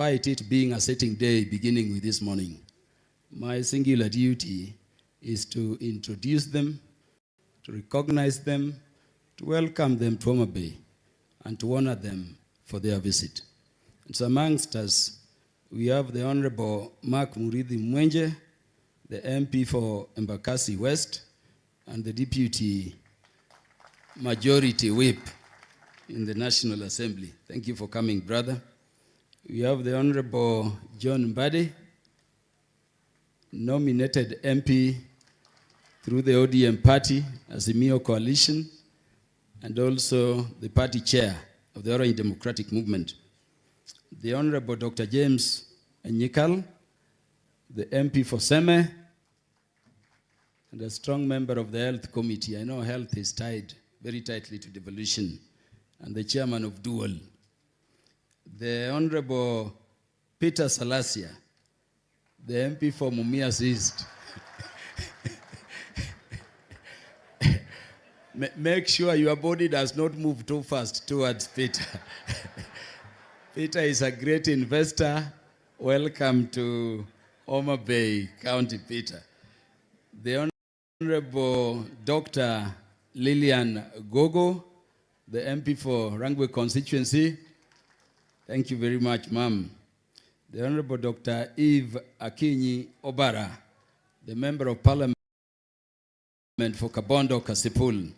despite it being a setting day beginning with this morning, my singular duty is to introduce them, to recognize them, to welcome them to Homabay, and to honor them for their visit. And so amongst us, we have the Honorable Mark Murithi Mwenje, the MP for Embakasi West, and the Deputy Majority Whip in the National Assembly. Thank you for coming, brother. We have the Honorable John Mbadi, nominated MP through the ODM party as the Mio Coalition, and also the party chair of the Orange Democratic Movement. The Honorable Dr. James Nyikal, the MP for Seme, and a strong member of the Health Committee. I know health is tied very tightly to devolution, and the chairman of Dual. The Honorable Peter Salasia, the MP for Mumias East. Make sure your body does not move too fast towards Peter. Peter is a great investor. Welcome to Homabay County, Peter. The Honorable Dr. Lillian Gogo, the MP for Rangwe constituency. Thank you very much, ma'am. The Honorable Dr. Eve Akinyi Obara, the Member of Parliament for Kabondo Kasipul.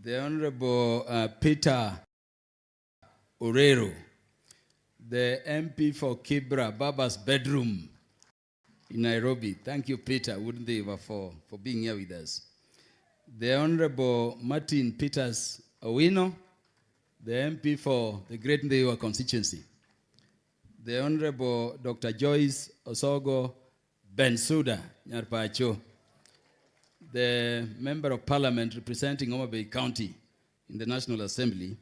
The Honorable Peter Orero, the MP for Kibra, Baba's bedroom in Nairobi. Thank you, Peter, wouldn't they, for being here with us. The Honorable Martin Peters Owino, the MP for the Great Ndewa constituency. The Honorable Dr. Joyce Osogo Bensuda, Nyarpacho, the Member of Parliament representing Homabay County in the National Assembly.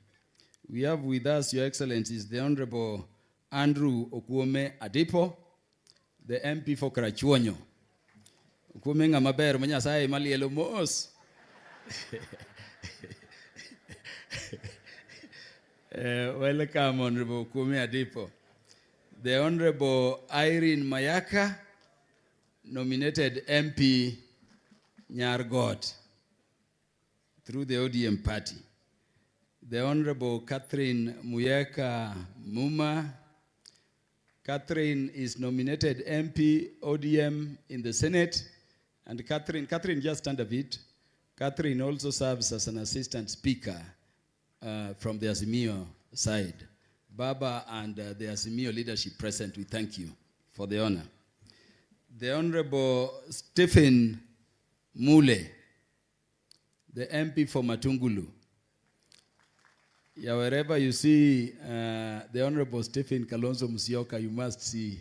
We have with us, Your Excellencies, the Honorable Andrew Okuome Adipo, the MP for Karachuonyo. Okuome ngamaber manya sai mali elomos. Welcome, Honorable Okuome Adipo. The Honorable Irene Mayaka, nominated MP Nyargot through the ODM party. The Honorable Catherine Muyeka Muma. Catherine is nominated MP ODM in the Senate. And Catherine, just stand a bit. Catherine also serves as an assistant speaker from the Azimio side. Baba and the Azimio leadership present, we thank you for the honor. The Honorable Stephen Mule, the MP for Matungulu. Yeah, wherever you see the Honorable Stephen Kalonzo Musyoka, you must see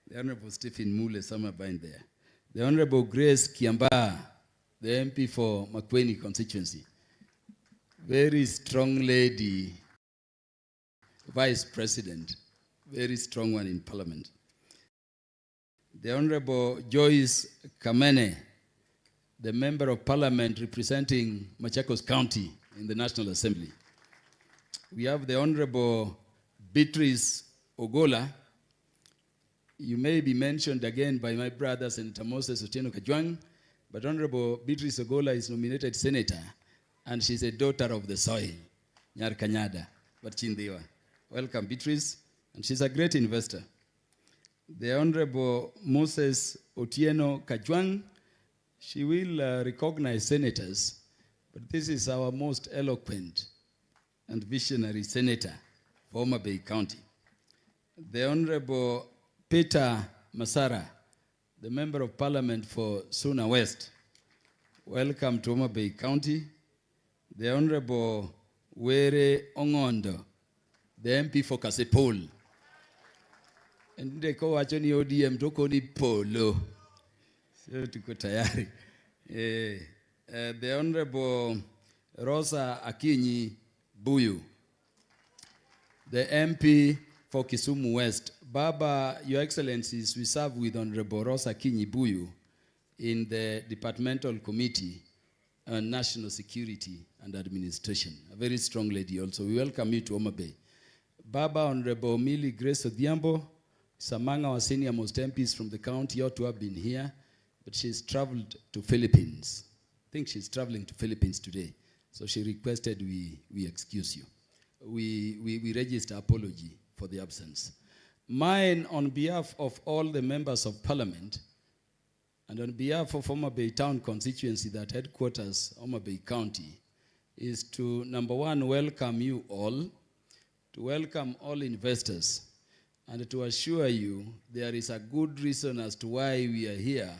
the Honorable Stephen Mule somewhere behind there. The Honorable Grace Kiamba, the MP for Makueni constituency. Very strong lady, Vice President, very strong one in Parliament. The Honorable Joyce Kamene, the Member of Parliament representing Machakos County in the National Assembly. We have the Honorable Beatrice Ogola. You may be mentioned again by my brother, Senator Moses Otieno Kajwang, but Honorable Beatrice Ogola is nominated Senator, and she's a daughter of the soil, Nyar Kanyada, but Chindiwa. Welcome, Beatrice, and she's a great investor. The Honorable Moses Otieno Kajwang, she will recognize senators, but this is our most eloquent and visionary senator for Homabay County. The Honorable Peter Masara, the Member of Parliament for Suna West. Welcome to Homabay County. The Honorable Were Ongondo, the MP for Kasipul. And they call Achoni ODM toko ni polo. So tuko tayari. The Honorable Rosa Akinyi Buyu, the MP for Kisumu West. Baba, Your Excellencies, we serve with Honorable Rosa Akinyi Buyu in the Departmental Committee on National Security and Administration. A very strong lady also. We welcome you to Homabay. Baba Honorable Millie Grace Odhiambo is among our senior-most MPs from the county. Ought to have been here, but she's traveled to Philippines. I think she's traveling to Philippines today. So she requested we excuse you. We register apology for the absence. Mine, on behalf of all the members of parliament, and on behalf of Homabay Town constituency, that headquarters Homabay County, is to, number one, welcome you all, to welcome all investors, and to assure you there is a good reason as to why we are here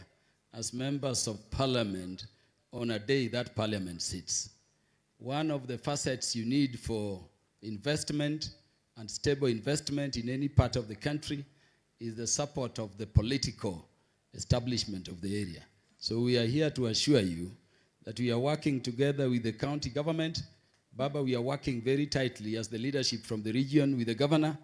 as members of parliament on a day that parliament sits. One of the facets you need for investment and stable investment in any part of the country is the support of the political establishment of the area. So we are here to assure you that we are working together with the county government. Baba, we are working very tightly as the leadership from the region with the governor,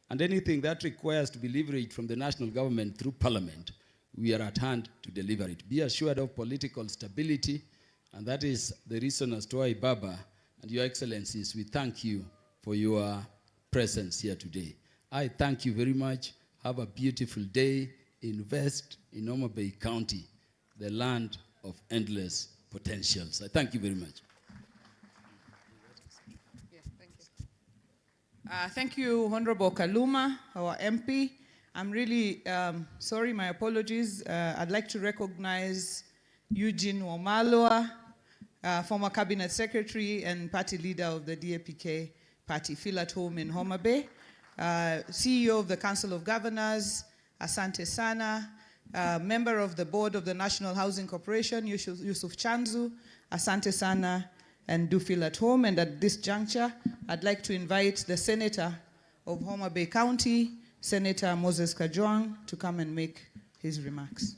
and anything that requires to be leveraged from the national government through parliament, we are at hand to deliver it. Be assured of political stability, and that is the reason as to why, Baba and Your Excellencies, we thank you for your presence here today. I thank you very much. Have a beautiful day. Invest in Homabay County, the land of endless potentials. I thank you very much. Yes, thank you. Thank you, Honorable Kaluma, our MP. I'm really sorry, my apologies. I'd like to recognize Eugene Wamalwa, former cabinet secretary and party leader of the DAPK party, feel at home in Homabay. CEO of the Council of Governors, Asante Sana, member of the board of the National Housing Corporation, Yusuf Chanzu, Asante Sana, and do feel at home. And at this juncture, I'd like to invite the Senator of Homabay County, Senator Moses Kajwang, to come and make his remarks.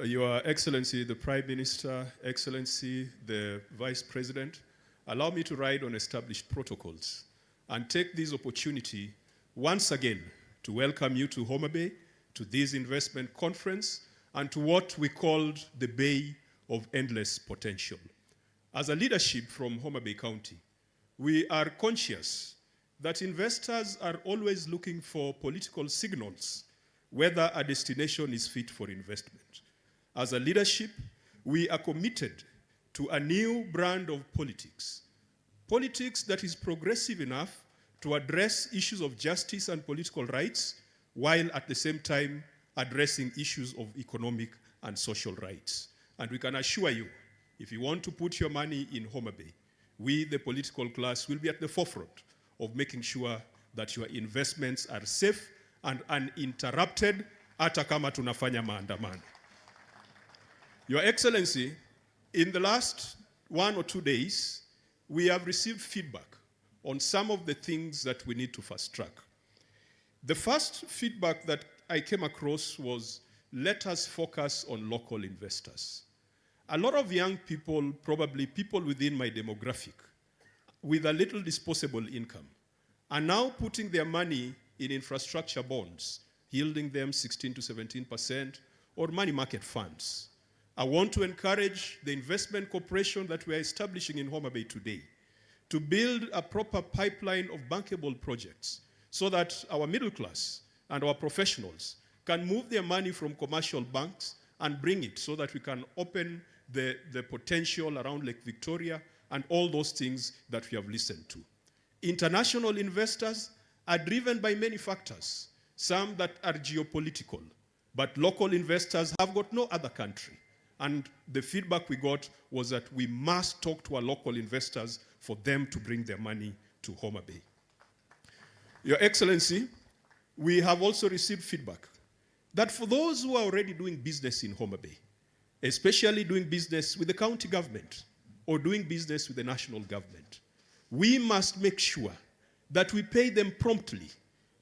Your Excellency, the Prime Minister, Excellency, the Vice President, allow me to ride on established protocols and take this opportunity once again to welcome you to Homabay, to this investment conference, and to what we called the Bay of Endless Potential. As a leadership from Homabay County, we are conscious that investors are always looking for political signals whether a destination is fit for investment. As a leadership, we are committed to a new brand of politics. Politics that is progressive enough to address issues of justice and political rights, while at the same time addressing issues of economic and social rights. And we can assure you, if you want to put your money in Homabay, we, the political class, will be at the forefront of making sure that your investments are safe and uninterrupted, hata kama tunafanya maandamano. Your Excellency, in the last 1 or 2 days, we have received feedback on some of the things that we need to fast track. The first feedback that I came across was, let us focus on local investors. A lot of young people, probably people within my demographic, with a little disposable income, are now putting their money in infrastructure bonds, yielding them 16 to 17%, or money market funds. I want to encourage the investment corporation that we are establishing in Homabay today to build a proper pipeline of bankable projects so that our middle class and our professionals can move their money from commercial banks and bring it so that we can open the potential around Lake Victoria and all those things that we have listened to. International investors are driven by many factors, some that are geopolitical, but local investors have got no other country. And the feedback we got was that we must talk to our local investors for them to bring their money to Homabay. Your Excellency, we have also received feedback that for those who are already doing business in Homabay, especially doing business with the county government or doing business with the national government, we must make sure that we pay them promptly,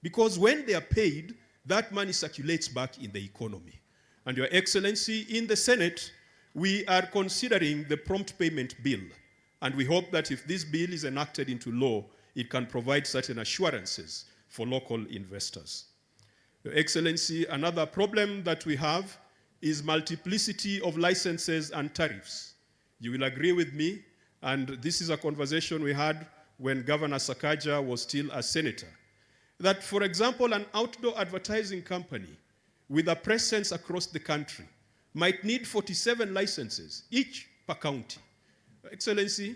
because when they are paid, that money circulates back in the economy. And Your Excellency, in the Senate, we are considering the prompt payment bill. And we hope that if this bill is enacted into law, it can provide certain assurances for local investors. Your Excellency, another problem that we have is multiplicity of licenses and tariffs. You will agree with me, and this is a conversation we had when Governor Sakaja was still a senator, that, for example, an outdoor advertising company with a presence across the country might need 47 licenses, each per county. Excellency,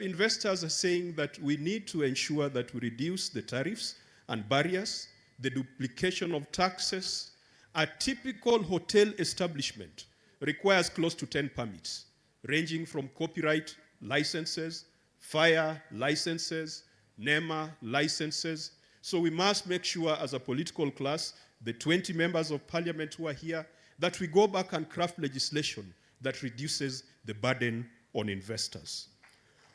investors are saying that we need to ensure that we reduce the tariffs and barriers, the duplication of taxes. A typical hotel establishment requires close to 10 permits, ranging from copyright licenses, fire licenses, NEMA licenses. So we must make sure as a political class, the 20 members of parliament who are here, that we go back and craft legislation that reduces the burden on investors.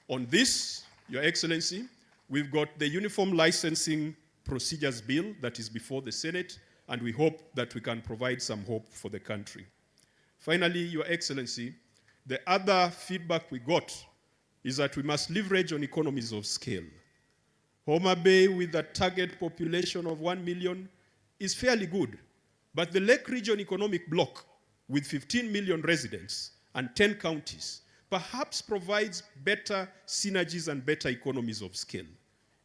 On this, Your Excellency, we've got the Uniform Licensing Procedures Bill that is before the Senate, and we hope that we can provide some hope for the country. Finally, Your Excellency, the other feedback we got is that we must leverage on economies of scale. Homabay, with a target population of 1 million, is fairly good, but the Lake Region Economic Bloc, with 15 million residents and 10 counties, perhaps provides better synergies and better economies of scale.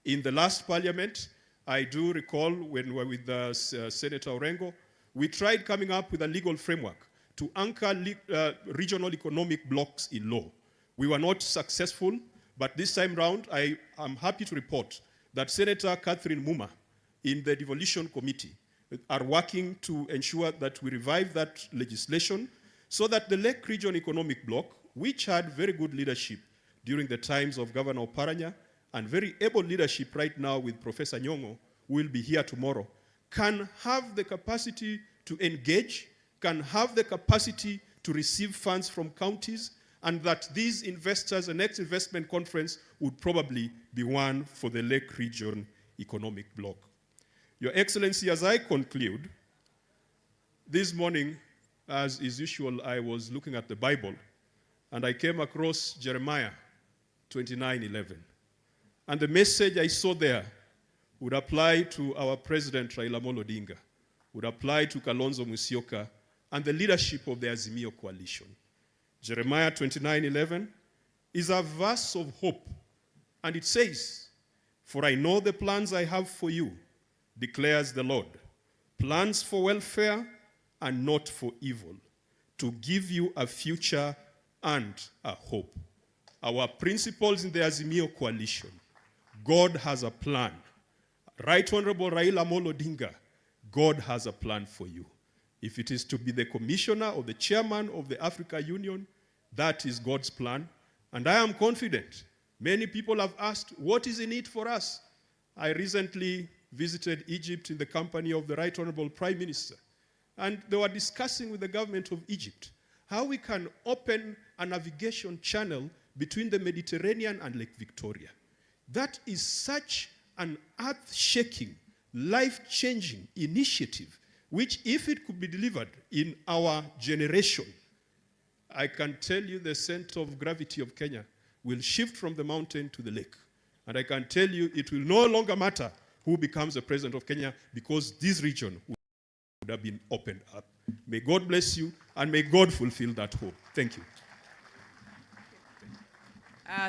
In the last parliament, I do recall when we were with Senator Orengo, we tried coming up with a legal framework to anchor regional economic blocks in law. We were not successful, but this time round, I am happy to report that Senator Catherine Muma in the Devolution Committee are working to ensure that we revive that legislation so that the Lake Region Economic Bloc, which had very good leadership during the times of Governor Oparanya and very able leadership right now with Professor Nyong'o, who will be here tomorrow, can have the capacity to engage, can have the capacity to receive funds from counties, and that these investors, the next investment conference would probably be one for the Lake Region Economic Bloc. Your Excellency, as I conclude, this morning, as is usual, I was looking at the Bible, and I came across Jeremiah 29:11. And the message I saw there would apply to our President Raila Odinga, would apply to Kalonzo Musyoka, and the leadership of the Azimio coalition. Jeremiah 29:11 is a verse of hope, and it says, "For I know the plans I have for you, declares the Lord, plans for welfare and not for evil, to give you a future and a hope." Our principles in the Azimio coalition, God has a plan. Right Honorable Raila Odinga, God has a plan for you. If it is to be the commissioner or the chairman of the Africa Union, that is God's plan. And I am confident. Many people have asked, what is in it for us? I recently visited Egypt in the company of the Right Honorable Prime Minister. And they were discussing with the government of Egypt how we can open a navigation channel between the Mediterranean and Lake Victoria. That is such an earth-shaking, life-changing initiative, which, if it could be delivered in our generation, I can tell you the center of gravity of Kenya will shift from the mountain to the lake. And I can tell you it will no longer matter who becomes the president of Kenya, because this region would have been opened up. May God bless you, and may God fulfill that hope. Thank you.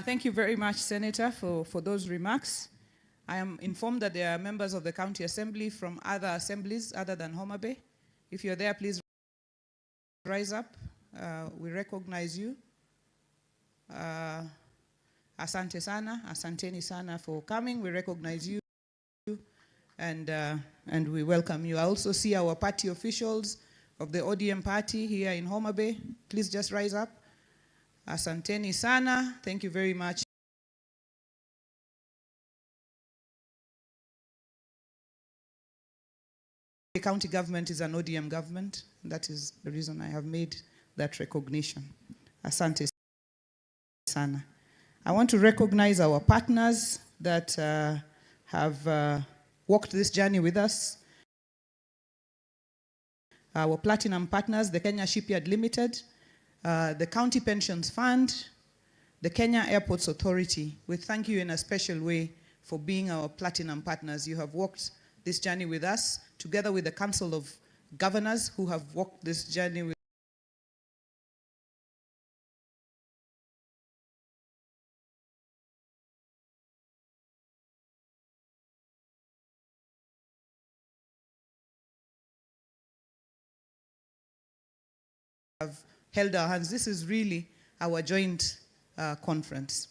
Thank you very much, Senator, for those remarks. I am informed that there are members of the County Assembly from other assemblies other than Homabay. If you're there, please rise up. We recognize you. Asante sana, asanteni sana for coming. We recognize you, and we welcome you. I also see our party officials of the ODM party here in Homabay. Please just rise up. Asanteni sana. Thank you very much. The county government is an ODM government. That is the reason I have made that recognition. Asante sana. I want to recognize our partners that have walked this journey with us. Our platinum partners, the Kenya Shipyard Limited, the County Pensions Fund, the Kenya Airports Authority. We thank you in a special way for being our platinum partners. You have walked this journey with us, together with the Council of Governors who have walked this journey with have held our hands. This is really our joint conference.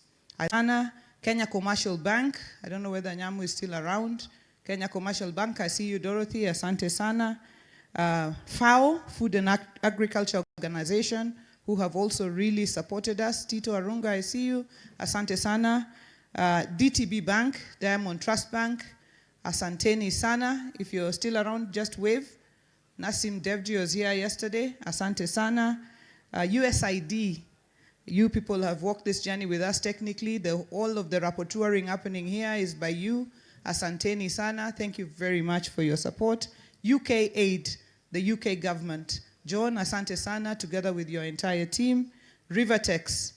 Anna, Kenya Commercial Bank, I don't know whether Nyamu is still around. Kenya Commercial Bank, I see you, Dorothy, asante sana. FAO, Food and Agriculture Organization, who have also really supported us. Tito Arunga, I see you, asante sana. DTB Bank, Diamond Trust Bank, asanteni sana. If you're still around, just wave. Nasim Devji was here yesterday, asante sana. USID, you people have walked this journey with us technically. All of the rapporteuring happening here is by you. Asanteni sana. Thank you very much for your support. UK Aid, the UK government. John, asante sana, together with your entire team. Rivertex,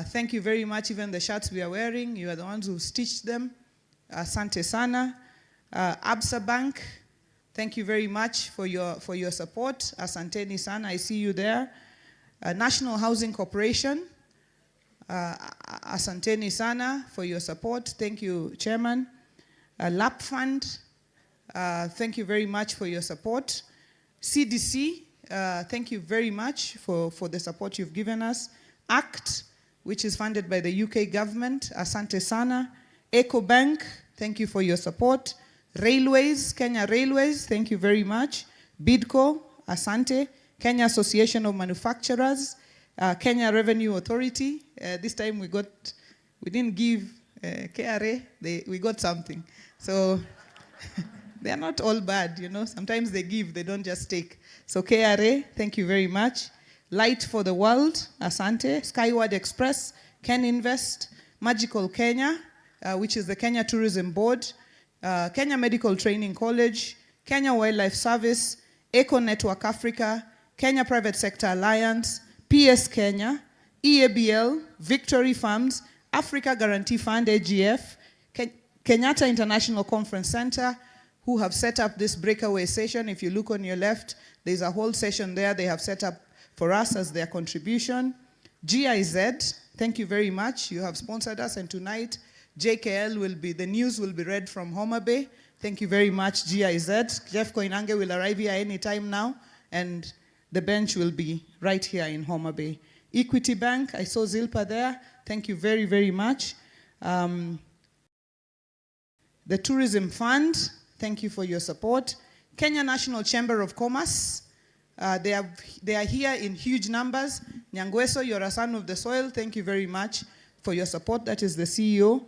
thank you very much. Even the shirts we are wearing, you are the ones who stitched them. Asante sana. Absa Bank, thank you very much for your support. Asanteni sana, I see you there. National Housing Corporation, asanteni sana for your support. Thank you, Chairman. LAP Fund, thank you very much for your support. CDC, thank you very much for the support you've given us. ACT, which is funded by the UK government, asante sana. EcoBank, thank you for your support. Railways, Kenya Railways, thank you very much. BIDCO, asante. Kenya Association of Manufacturers, Kenya Revenue Authority. This time we didn't give KRA, we got something. So they are not all bad, you know. Sometimes they give, they don't just take. So KRA, thank you very much. Light for the World, asante. Skyward Express, Ken Invest, Magical Kenya, which is the Kenya Tourism Board, Kenya Medical Training College, Kenya Wildlife Service, Eco Network Africa, Kenya Private Sector Alliance, PS Kenya, EABL, Victory Farms, Africa Guarantee Fund, AGF, Kenyatta International Conference Center, who have set up this breakaway session. If you look on your left, there's a whole session there they have set up for us as their contribution. GIZ, thank you very much. You have sponsored us, and tonight, JKL the news will be read from Homabay. Thank you very much, GIZ. Jeff Koinange will arrive here any time now, and the bench will be right here in Homabay. Equity Bank, I saw Zilpa there. Thank you very, very much. The Tourism Fund, thank you for your support. Kenya National Chamber of Commerce, they are here in huge numbers. Nyangweso, you're a son of the soil. Thank you very much for your support. That is the CEO